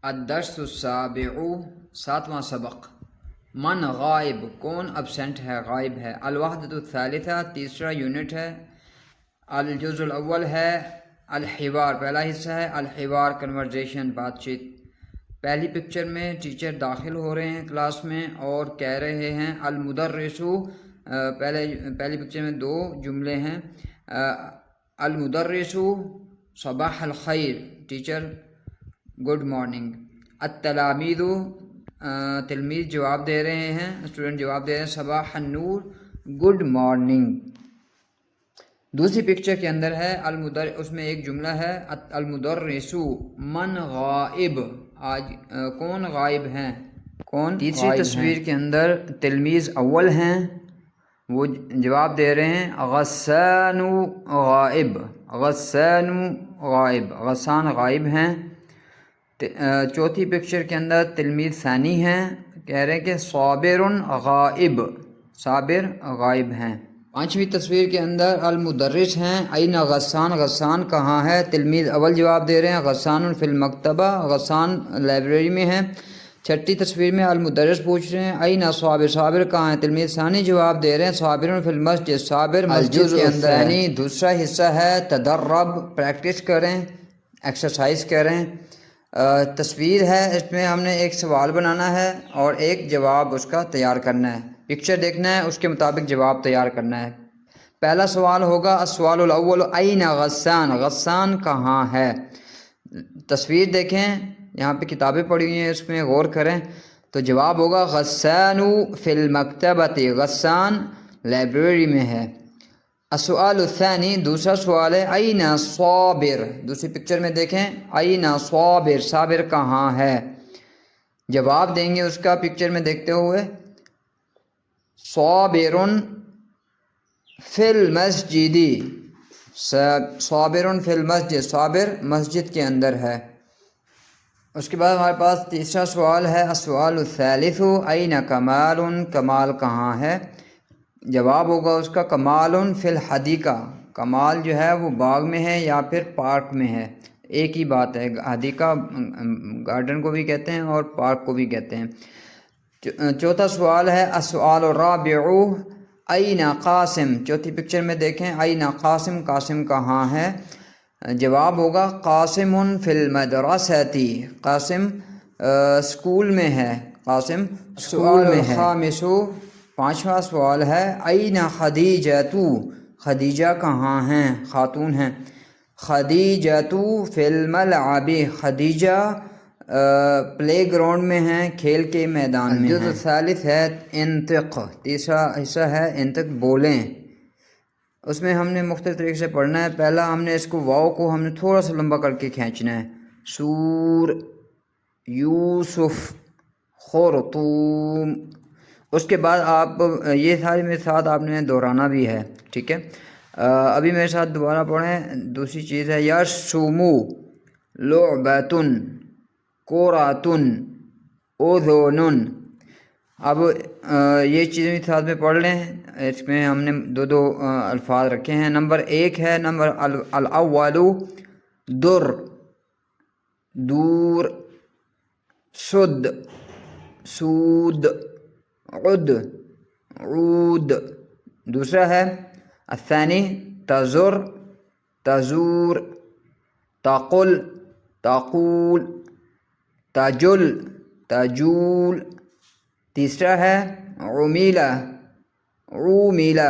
الدرس السابع، ساتواں سبق۔ من غائب، کون ابسینٹ ہے، غائب ہے۔ الوحدۃ الثالثہ، تیسرا یونٹ ہے۔ الجزء الاول ہے الحوار، پہلا حصہ ہے الحوار، کنورزیشن، بات چیت۔ پہلی پکچر میں ٹیچر داخل ہو رہے ہیں کلاس میں اور کہہ رہے ہیں المدرس، پہلی پکچر میں دو جملے ہیں، المدرس صباح الخیر، ٹیچر گڈ مارننگ۔ التلامید، تلمیذ جواب دے رہے ہیں، اسٹوڈنٹ جواب دے رہے ہیں صباح النور، گڈ مارننگ۔ دوسری پکچر کے اندر ہے اس میں ایک جملہ ہے المدرس من غائب، آج کون غائب ہیں، کون۔ تیسری تصویر کے اندر تلمیذ اول ہیں، وہ جواب دے رہے ہیں غسان غائب، غسان غائب، غسان غائب ہیں۔ چوتھی پکچر کے اندر تلمیذ ثانی ہیں، کہہ رہے ہیں کہ صابر غائب، صابر غائب ہیں۔ پانچویں تصویر کے اندر المدرس ہیں، این غسان، غسان کہاں ہے، تلمیذ اول جواب دے رہے ہیں غسان فی المکتبہ، غسان لائبریری میں ہے۔ چھٹی تصویر میں المدرس پوچھ رہے ہیں این صابر، صابر کہاں ہے، تلمیذ ثانی جواب دے رہے ہیں صابر فی المسجد، صابر مسجد کے اندر ہے۔ دوسرا حصہ ہے تدرب، پریکٹس کریں، ایکسرسائز کریں۔ تصویر ہے، اس میں ہم نے ایک سوال بنانا ہے اور ایک جواب اس کا تیار کرنا ہے، پکچر دیکھنا ہے، اس کے مطابق جواب تیار کرنا ہے۔ پہلا سوال ہوگا السؤال الاول این غسان، غسان کہاں ہے۔ تصویر دیکھیں، یہاں پہ کتابیں پڑھی ہوئی ہیں، اس میں غور کریں تو جواب ہوگا غسان فی المکتبۃ، غسان لائبریری میں ہے۔ السؤال الثانی، دوسرا سوال ہے این صابر، دوسری پکچر میں دیکھیں این صابر، صابر کہاں ہے، جواب دیں گے اس کا پکچر میں دیکھتے ہوئے صابر فی المسجد، صابر فی المسجد، صابر مسجد کے اندر ہے۔ اس کے بعد ہمارے پاس تیسرا سوال ہے السؤال الثالث این کمال، کمال کہاں ہے، جواب ہوگا اس کا کمال فی الحدیقہ، کمال جو ہے وہ باغ میں ہے یا پھر پارک میں ہے، ایک ہی بات ہے، حدیقہ گارڈن کو بھی کہتے ہیں اور پارک کو بھی کہتے ہیں۔ چوتھا سوال ہے السؤال الرابع این قاسم، چوتھی پکچر میں دیکھیں این قاسم، قاسم کہاں ہے، جواب ہوگا قاسم فی المدرسۃ، قاسم اسکول میں ہے، قاسم اسکول میں ہے۔ الخامس، پانچواں سوال ہے این خدیجۃ، خدیجہ کہاں ہیں، خاتون ہیں، خدیجۃ فی الملعب، خدیجہ پلے گراؤنڈ میں ہیں، کھیل کے میدان میں ہیں۔ الجزء الثالث ہے انطق، تیسرا حصہ ہے انطق، بولیں۔ اس میں ہم نے مختلف طریقے سے پڑھنا ہے۔ پہلا ہم نے اس کو واو کو ہم نے تھوڑا سا لمبا کر کے کھینچنا ہے، سور، یوسف، خرطوم۔ اس کے بعد آپ یہ ساری میرے ساتھ آپ نے دہرانا بھی ہے، ٹھیک ہے۔ ابھی میرے ساتھ دوبارہ پڑھیں۔ دوسری چیز ہے یرسمو، لعبۃ، کرۃ، اذن۔ اب یہ چیزیں بھی ساتھ میں پڑھ لیں، اس میں ہم نے دو دو الفاظ رکھے ہیں۔ نمبر ایک ہے نمبر الاول در، دور، سد، سود، عد، عود۔ دوسرا ہے الثانی تزر، تزور، تقل، تقول، تجل، تجول۔ تیسرا ہے عمیلہ، عومیلہ،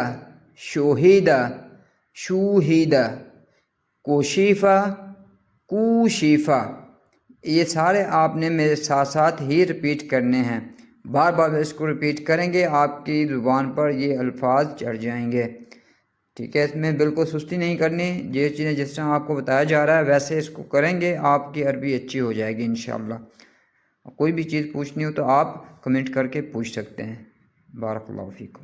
شوہیدہ، شوہیدہ، کوشیفہ، کوشیفہ۔ یہ سارے آپ نے میرے ساتھ ساتھ ہی رپیٹ کرنے ہیں، بار بار اس کو رپیٹ کریں گے، آپ کی زبان پر یہ الفاظ چڑھ جائیں گے، ٹھیک ہے۔ اس میں بالکل سستی نہیں کرنی، یہ چیزیں جس طرح آپ کو بتایا جا رہا ہے ویسے اس کو کریں گے، آپ کی عربی اچھی ہو جائے گی انشاءاللہ۔ کوئی بھی چیز پوچھنی ہو تو آپ کمنٹ کر کے پوچھ سکتے ہیں۔ بارک اللہ فیکم۔